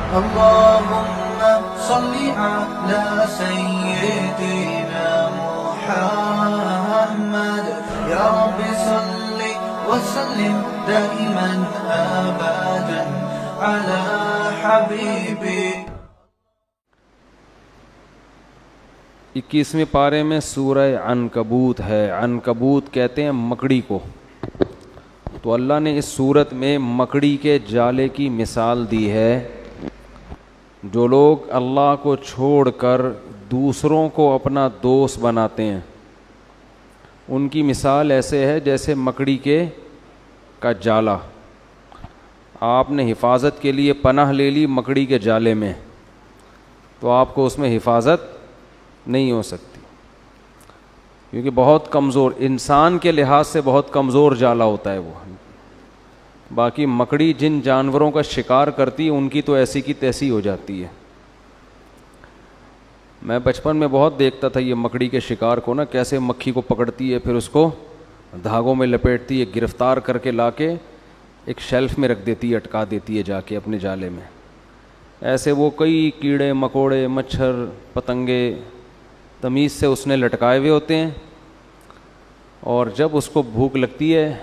اللهم صل على سيدنا محمد يا رب صل وسلم دائما أبدا على حبيبي. 21ویں پارے میں سورہ عنکبوت ہے. عنکبوت کہتے ہیں مکڑی کو. تو اللہ نے اس صورت میں مکڑی کے جالے کی مثال دی ہے. جو لوگ اللہ کو چھوڑ کر دوسروں کو اپنا دوست بناتے ہیں ان کی مثال ایسے ہے جیسے مکڑی کا جالا. آپ نے حفاظت کے لیے پناہ لے لی مکڑی کے جالے میں تو آپ کو اس میں حفاظت نہیں ہو سکتی, کیونکہ بہت کمزور, انسان کے لحاظ سے بہت کمزور جالا ہوتا ہے وہ. باقی مکڑی جن جانوروں کا شکار کرتی ہے ان کی تو ایسی کی تیسی ہو جاتی ہے. میں بچپن میں بہت دیکھتا تھا یہ مکڑی کے شکار کو نا, کیسے مکھی کو پکڑتی ہے, پھر اس کو دھاگوں میں لپیٹتی ہے, گرفتار کر کے لا کے ایک شیلف میں رکھ دیتی ہے, اٹکا دیتی ہے جا کے اپنے جالے میں. ایسے وہ کئی کیڑے مکوڑے مچھر پتنگے تمیز سے اس نے لٹکائے ہوئے ہوتے ہیں, اور جب اس کو بھوک لگتی ہے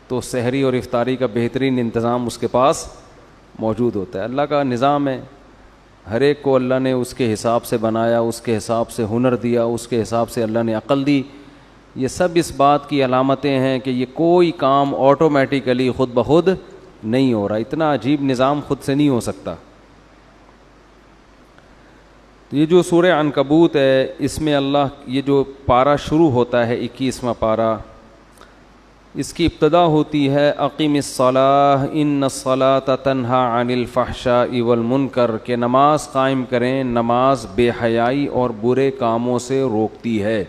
تو سحری اور افطاری کا بہترین انتظام اس کے پاس موجود ہوتا ہے. اللہ کا نظام ہے, ہر ایک کو اللہ نے اس کے حساب سے بنایا, اس کے حساب سے ہنر دیا, اس کے حساب سے اللہ نے عقل دی. یہ سب اس بات کی علامتیں ہیں کہ یہ کوئی کام آٹومیٹیکلی خود بخود نہیں ہو رہا. اتنا عجیب نظام خود سے نہیں ہو سکتا. یہ جو سورہ عنکبوت ہے اس میں اللہ, یہ جو پارہ شروع ہوتا ہے 21واں پارہ, اس کی ابتدا ہوتی ہے اقیم الصلاۃ ان الصلاۃ تنہی عن الفحشاء والمنکر, کہ نماز قائم کریں, نماز بے حیائی اور برے کاموں سے روکتی ہے.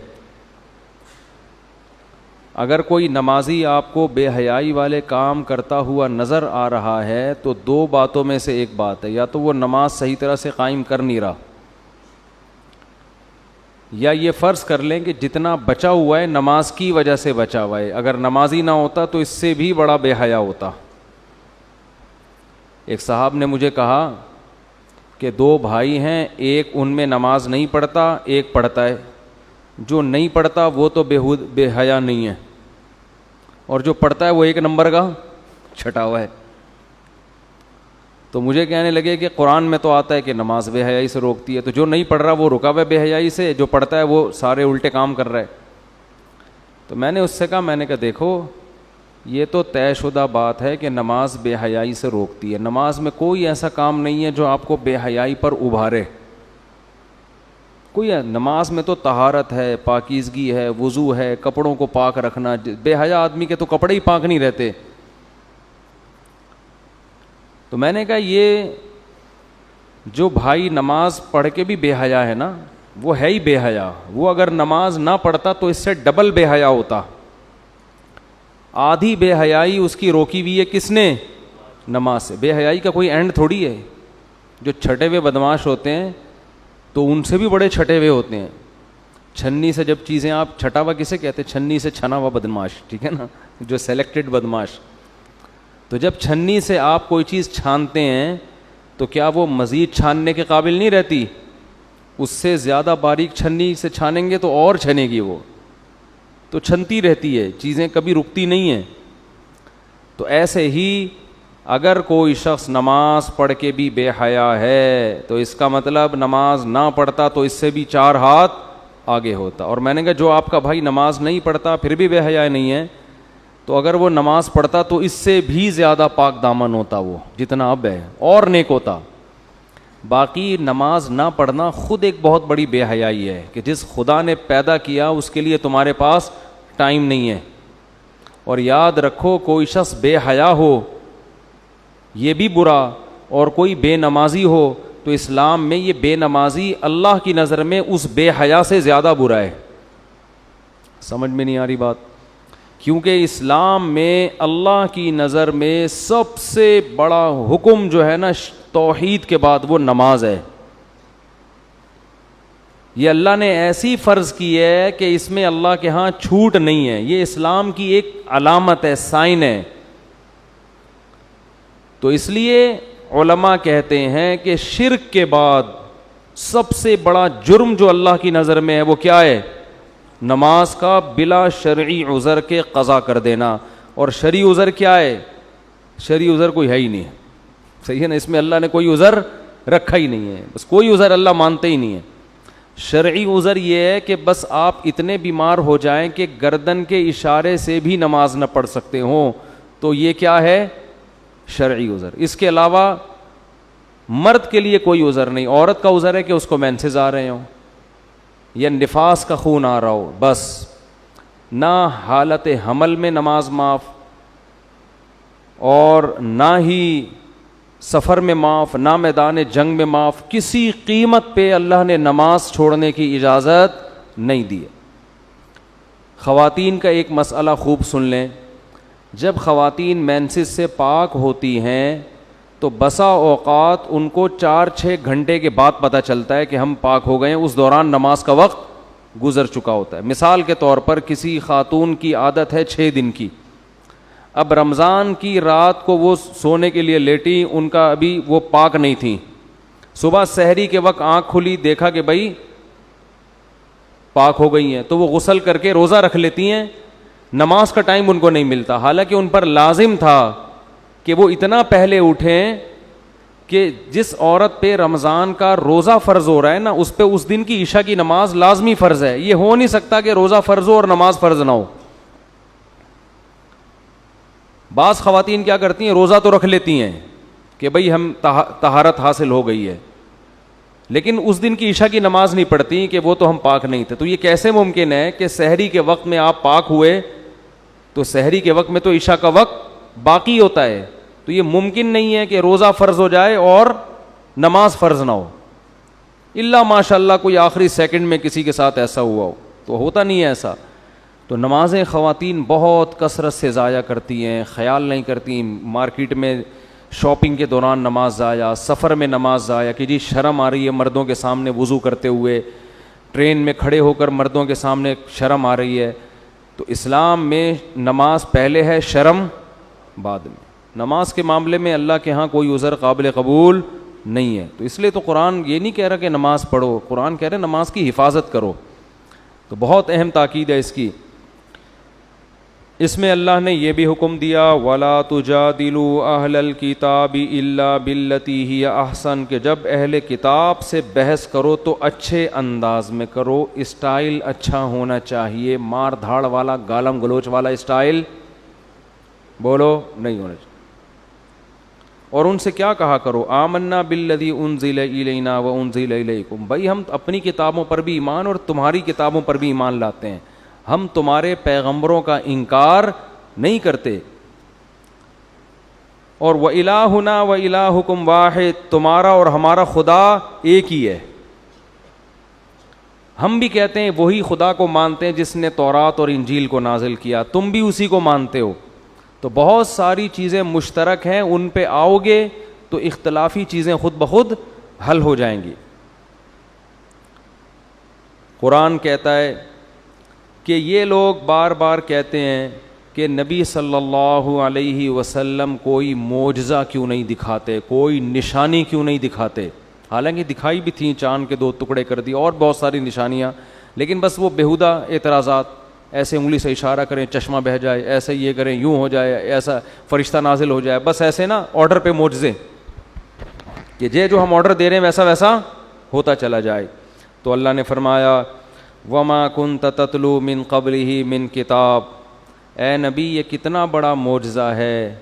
اگر کوئی نمازی آپ کو بے حیائی والے کام کرتا ہوا نظر آ رہا ہے تو دو باتوں میں سے ایک بات ہے, یا تو وہ نماز صحیح طرح سے قائم کر نہیں رہا, یا یہ فرض کر لیں کہ جتنا بچا ہوا ہے نماز کی وجہ سے بچا ہوا ہے. اگر نمازی نہ ہوتا تو اس سے بھی بڑا بے حیا ہوتا. ایک صاحب نے مجھے کہا کہ دو بھائی ہیں, ایک ان میں نماز نہیں پڑھتا, ایک پڑھتا ہے. جو نہیں پڑھتا وہ تو بے حیا نہیں ہے, اور جو پڑھتا ہے وہ ایک نمبر کا چھٹا ہوا ہے. تو مجھے کہنے لگے کہ قرآن میں تو آتا ہے کہ نماز بے حیائی سے روکتی ہے, تو جو نہیں پڑھ رہا وہ رکا ہوا ہے بے حیائی سے, جو پڑھتا ہے وہ سارے الٹے کام کر رہا ہے. تو میں نے اس سے کہا, میں نے کہا دیکھو یہ تو طے شدہ بات ہے کہ نماز بے حیائی سے روکتی ہے. نماز میں کوئی ایسا کام نہیں ہے جو آپ کو بے حیائی پر ابھارے. کوئی نماز میں تو طہارت ہے, پاکیزگی ہے, وضو ہے, کپڑوں کو پاک رکھنا. بے حیا آدمی کے تو کپڑے ہی پاک نہیں رہتے. تو میں نے کہا یہ جو بھائی نماز پڑھ کے بھی بے حیا ہے نا, وہ ہے ہی بے حیا. وہ اگر نماز نہ پڑھتا تو اس سے ڈبل بے حیا ہوتا. آدھی بے حیائی اس کی روکی ہوئی ہے کس نے؟ نماز سے. بے حیائی کا کوئی اینڈ تھوڑی ہے. جو چھٹے ہوئے بدماش ہوتے ہیں تو ان سے بھی بڑے چھٹے ہوئے ہوتے ہیں. چھنی سے جب چیزیں آپ, چھٹا ہوا کسے کہتے ہیں؟ چھنی سے چھنا ہوا بدماش, ٹھیک ہے نا, جو سلیکٹڈ بدماش. تو جب چھنی سے آپ کوئی چیز چھانتے ہیں تو کیا وہ مزید چھاننے کے قابل نہیں رہتی؟ اس سے زیادہ باریک چھنی سے چھانیں گے تو اور چھنے گی, وہ تو چھنتی رہتی ہے, چیزیں کبھی رکتی نہیں ہیں. تو ایسے ہی اگر کوئی شخص نماز پڑھ کے بھی بے حیا ہے تو اس کا مطلب نماز نہ پڑھتا تو اس سے بھی 4 ہاتھ آگے ہوتا. اور میں نے کہا جو آپ کا بھائی نماز نہیں پڑھتا پھر بھی بے حیا نہیں ہے, تو اگر وہ نماز پڑھتا تو اس سے بھی زیادہ پاک دامن ہوتا وہ جتنا اب ہے, اور نیک ہوتا. باقی نماز نہ پڑھنا خود ایک بہت بڑی بے حیائی ہے کہ جس خدا نے پیدا کیا اس کے لیے تمہارے پاس ٹائم نہیں ہے. اور یاد رکھو کوئی شخص بے حیا ہو یہ بھی برا, اور کوئی بے نمازی ہو تو اسلام میں یہ بے نمازی اللہ کی نظر میں اس بے حیا سے زیادہ برا ہے. سمجھ میں نہیں آ رہی بات؟ کیونکہ اسلام میں اللہ کی نظر میں سب سے بڑا حکم جو ہے نا توحید کے بعد وہ نماز ہے. یہ اللہ نے ایسی فرض کی ہے کہ اس میں اللہ کے ہاں چھوٹ نہیں ہے. یہ اسلام کی ایک علامت ہے, سائن ہے. تو اس لیے علماء کہتے ہیں کہ شرک کے بعد سب سے بڑا جرم جو اللہ کی نظر میں ہے وہ کیا ہے؟ نماز کا بلا شرعی عذر کے قضا کر دینا. اور شرعی عذر کیا ہے؟ شرعی عذر کوئی ہے ہی نہیں ہے. صحیح ہے نا, اس میں اللہ نے کوئی عذر رکھا ہی نہیں ہے, بس کوئی عذر اللہ مانتے ہی نہیں ہے. شرعی عذر یہ ہے کہ بس آپ اتنے بیمار ہو جائیں کہ گردن کے اشارے سے بھی نماز نہ پڑھ سکتے ہوں, تو یہ کیا ہے؟ شرعی عذر. اس کے علاوہ مرد کے لیے کوئی عذر نہیں. عورت کا عذر ہے کہ اس کو مینسز آ رہے ہوں یا نفاس کا خون آ رہا ہو, بس. نہ حالت حمل میں نماز معاف, اور نہ ہی سفر میں معاف, نہ میدان جنگ میں معاف. کسی قیمت پہ اللہ نے نماز چھوڑنے کی اجازت نہیں دی. خواتین کا ایک مسئلہ خوب سن لیں. جب خواتین مینسز سے پاک ہوتی ہیں تو بسا اوقات ان کو 4-6 گھنٹے کے بعد پتہ چلتا ہے کہ ہم پاک ہو گئے ہیں, اس دوران نماز کا وقت گزر چکا ہوتا ہے. مثال کے طور پر کسی خاتون کی عادت ہے 6 دن کی, اب رمضان کی رات کو وہ سونے کے لیے لیٹی, ان کا ابھی وہ پاک نہیں تھیں. صبح سحری کے وقت آنکھ کھلی, دیکھا کہ بھائی پاک ہو گئی ہیں, تو وہ غسل کر کے روزہ رکھ لیتی ہیں. نماز کا ٹائم ان کو نہیں ملتا, حالانکہ ان پر لازم تھا کہ وہ اتنا پہلے اٹھیں کہ جس عورت پہ رمضان کا روزہ فرض ہو رہا ہے نا, اس پہ اس دن کی عشاء کی نماز لازمی فرض ہے. یہ ہو نہیں سکتا کہ روزہ فرض ہو اور نماز فرض نہ ہو. بعض خواتین کیا کرتی ہیں, روزہ تو رکھ لیتی ہیں کہ بھئی ہم طہارت حاصل ہو گئی ہے, لیکن اس دن کی عشاء کی نماز نہیں پڑھتی کہ وہ تو ہم پاک نہیں تھے. تو یہ کیسے ممکن ہے کہ سحری کے وقت میں آپ پاک ہوئے تو سحری کے وقت میں تو عشاء کا وقت باقی ہوتا ہے, تو یہ ممکن نہیں ہے کہ روزہ فرض ہو جائے اور نماز فرض نہ ہو, الا ماشاء اللہ کوئی آخری سیکنڈ میں کسی کے ساتھ ایسا ہوا ہو, تو ہوتا نہیں ہے ایسا. تو نمازیں خواتین بہت کثرت سے ضائع کرتی ہیں, خیال نہیں کرتی. مارکیٹ میں شاپنگ کے دوران نماز ضائع, سفر میں نماز ضائع کہ جی شرم آ رہی ہے مردوں کے سامنے وضو کرتے ہوئے, ٹرین میں کھڑے ہو کر مردوں کے سامنے شرم آ رہی ہے. تو اسلام میں نماز پہلے ہے, شرم بعد میں. نماز کے معاملے میں اللہ کے ہاں کوئی عذر قابل قبول نہیں ہے. تو اس لیے تو قرآن یہ نہیں کہہ رہا کہ نماز پڑھو, قرآن کہہ رہے نماز کی حفاظت کرو. تو بہت اہم تاکید ہے اس کی. اس میں اللہ نے یہ بھی حکم دیا وَلَا تُجَادِلُوا أَهْلَ الْكِتَابِ إِلَّا بِالَّتِي هِيَ أَحْسَنُ, کہ جب اہل کتاب سے بحث کرو تو اچھے انداز میں کرو, اسٹائل اچھا ہونا چاہیے. مار دھاڑ والا, گالم گلوچ والا اسٹائل بولو نہیں ہونا چاہیے. اور ان سے کیا کہا کرو, آمنا بالذی انزل الینا وانزل الیکم, بھائی ہم اپنی کتابوں پر بھی ایمان اور تمہاری کتابوں پر بھی ایمان لاتے ہیں, ہم تمہارے پیغمبروں کا انکار نہیں کرتے. اور وَإِلَٰهُنَا وَإِلَٰهُكُمْ وَاحِدٌ, تمہارا اور ہمارا خدا ایک ہی ہے. ہم بھی کہتے ہیں وہی خدا کو مانتے ہیں جس نے تورات اور انجیل کو نازل کیا, تم بھی اسی کو مانتے ہو. تو بہت ساری چیزیں مشترک ہیں, ان پہ آؤ گے تو اختلافی چیزیں خود بخود حل ہو جائیں گی. قرآن کہتا ہے کہ یہ لوگ بار بار کہتے ہیں کہ نبی صلی اللہ علیہ وسلم کوئی معجزہ کیوں نہیں دکھاتے, کوئی نشانی کیوں نہیں دکھاتے. حالانکہ دکھائی بھی تھیں, چاند کے 2 ٹکڑے کر دی اور بہت ساری نشانیاں, لیکن بس وہ بیہودہ اعتراضات, ایسے انگلی سے اشارہ کریں چشمہ بہہ جائے, ایسے یہ کریں یوں ہو جائے, ایسا فرشتہ نازل ہو جائے, بس ایسے نا آرڈر پہ معجزے کہ جو ہم آرڈر دے رہے ہیں ویسا ویسا ہوتا چلا جائے. تو اللہ نے فرمایا وما كنت تتلو من قبلہ من کتاب, اے نبی یہ کتنا بڑا معجزہ ہے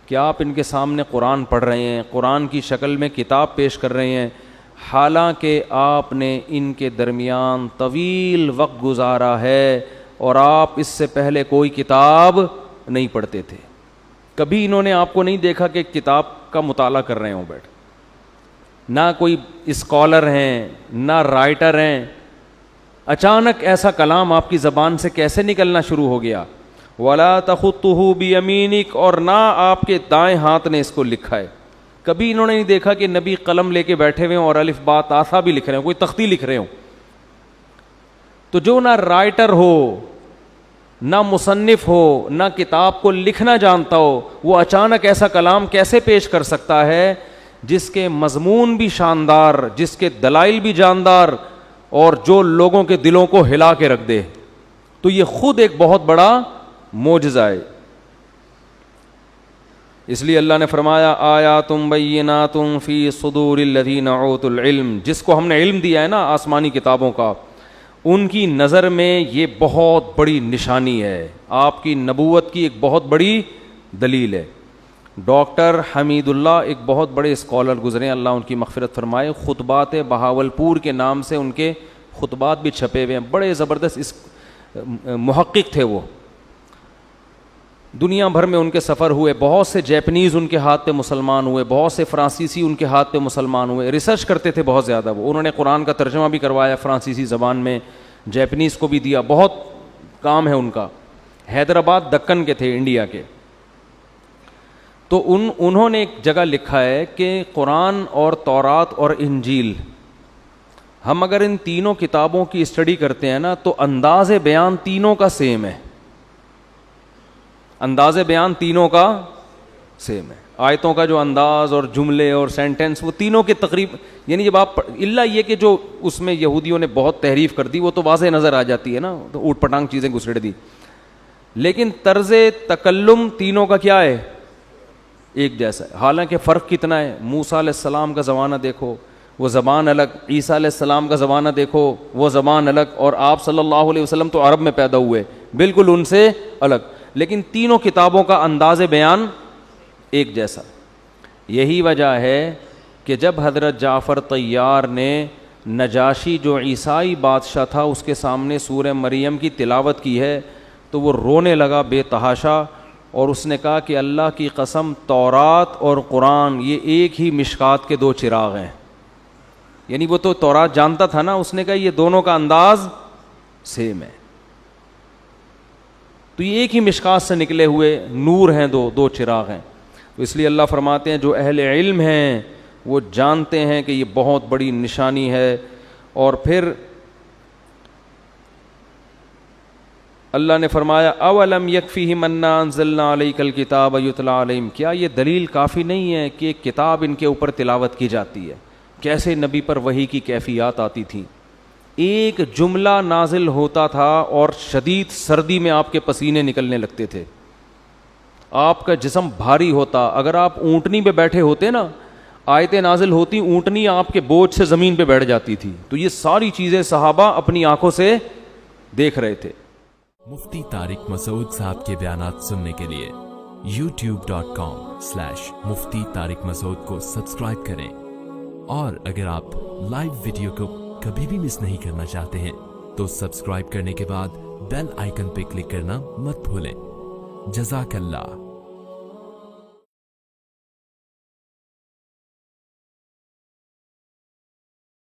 کہ آپ ان کے سامنے قرآن پڑھ رہے ہیں, قرآن کی شکل میں کتاب پیش کر رہے ہیں, حالانکہ آپ نے ان کے درمیان طویل وقت گزارا ہے اور آپ اس سے پہلے کوئی کتاب نہیں پڑھتے تھے. کبھی انہوں نے آپ کو نہیں دیکھا کہ کتاب کا مطالعہ کر رہے ہوں بیٹھ, نہ کوئی اسکالر ہیں نہ رائٹر ہیں. اچانک ایسا کلام آپ کی زبان سے کیسے نکلنا شروع ہو گیا. وَلَا تَخُطُّهُ بِيَمِينِكَ, اور نہ آپ کے دائیں ہاتھ نے اس کو لکھا ہے. کبھی انہوں نے نہیں دیکھا کہ نبی قلم لے کے بیٹھے ہوئے ہوں اور الف با تا ثا بھی لکھ رہے ہوں, کوئی تختی لکھ رہے ہوں. تو جو نہ رائٹر ہو نہ مصنف ہو نہ کتاب کو لکھنا جانتا ہو, وہ اچانک ایسا کلام کیسے پیش کر سکتا ہے جس کے مضمون بھی شاندار، جس کے دلائل بھی جاندار، اور جو لوگوں کے دلوں کو ہلا کے رکھ دے، تو یہ خود ایک بہت بڑا معجزہ ہے۔ اس لیے اللہ نے فرمایا آیات بینات فی صدور الذین اوتوا العلم، جس کو ہم نے علم دیا ہے نا آسمانی کتابوں کا، ان کی نظر میں یہ بہت بڑی نشانی ہے، آپ کی نبوت کی ایک بہت بڑی دلیل ہے۔ ڈاکٹر حمید اللہ ایک بہت بڑے اسکالر گزرے، اللہ ان کی مغفرت فرمائے، خطبات بہاولپور کے نام سے ان کے خطبات بھی چھپے ہوئے ہیں، بڑے زبردست محقق تھے وہ، دنیا بھر میں ان کے سفر ہوئے، بہت سے جیپنیز ان کے ہاتھ پہ مسلمان ہوئے، بہت سے فرانسیسی ان کے ہاتھ پہ مسلمان ہوئے، ریسرچ کرتے تھے بہت زیادہ وہ، انہوں نے قرآن کا ترجمہ بھی کروایا فرانسیسی زبان میں، جیپنیز کو بھی دیا، بہت کام ہے ان کا، حیدرآباد دکن کے تھے انڈیا کے۔ تو انہوں نے ایک جگہ لکھا ہے کہ قرآن اور تورات اور انجیل، ہم اگر ان تینوں کتابوں کی اسٹڈی کرتے ہیں نا تو انداز بیان تینوں کا سیم ہے، انداز بیان تینوں کا سیم ہے، آیتوں کا جو انداز اور جملے اور سینٹنس وہ تینوں کے تقریب، یعنی جب آپ الا یہ کہ جو اس میں یہودیوں نے بہت تحریف کر دی وہ تو واضح نظر آ جاتی ہے نا، تو اوٹ پٹانگ چیزیں گھسڑ دی، لیکن طرز تکلم تینوں کا کیا ہے، ایک جیسا ہے۔ حالانکہ فرق کتنا ہے، موسیٰ علیہ السلام کا زمانہ دیکھو وہ زبان الگ، عیسیٰ علیہ السلام کا زمانہ دیکھو وہ زبان الگ، اور آپ صلی اللہ علیہ وسلم تو عرب میں پیدا ہوئے، بالکل ان سے الگ، لیکن تینوں کتابوں کا انداز بیان ایک جیسا۔ یہی وجہ ہے کہ جب حضرت جعفر طیار نے نجاشی جو عیسائی بادشاہ تھا اس کے سامنے سورہ مریم کی تلاوت کی ہے تو وہ رونے لگا بے تحاشا، اور اس نے کہا کہ اللہ کی قسم تورات اور قرآن یہ ایک ہی مشکات کے دو چراغ ہیں، یعنی وہ تو تورات جانتا تھا نا، اس نے کہا یہ دونوں کا انداز سیم ہے، تو یہ ایک ہی مشکات سے نکلے ہوئے نور ہیں، دو چراغ ہیں۔ تو اس لیے اللہ فرماتے ہیں جو اہل علم ہیں وہ جانتے ہیں کہ یہ بہت بڑی نشانی ہے۔ اور پھر اللہ نے فرمایا اولم یکفیہم انا انزلنا علیک الکتاب یتلی علیہم، کیا یہ دلیل کافی نہیں ہے کہ ایک کتاب ان کے اوپر تلاوت کی جاتی ہے؟ کیسے نبی پر وحی کی کیفیات آتی تھیں، ایک جملہ نازل ہوتا تھا اور شدید سردی میں آپ کے پسینے نکلنے لگتے تھے، آپ کا جسم بھاری ہوتا، اگر آپ اونٹنی پہ بیٹھے ہوتے نا، آیتیں نازل ہوتی، اونٹنی آپ کے بوجھ سے زمین پہ بیٹھ جاتی تھی۔ تو یہ ساری چیزیں صحابہ اپنی آنکھوں سے دیکھ رہے تھے۔ مفتی طارق مسعود صاحب کے بیانات سننے کے لیے youtube.com/مفتی طارق مسعود کو سبسکرائب کریں، اور اگر آپ لائیو ویڈیو کو کبھی بھی مس نہیں کرنا چاہتے ہیں تو سبسکرائب کرنے کے بعد بیل آئیکن پہ کلک کرنا مت بھولیں۔ جزاک اللہ۔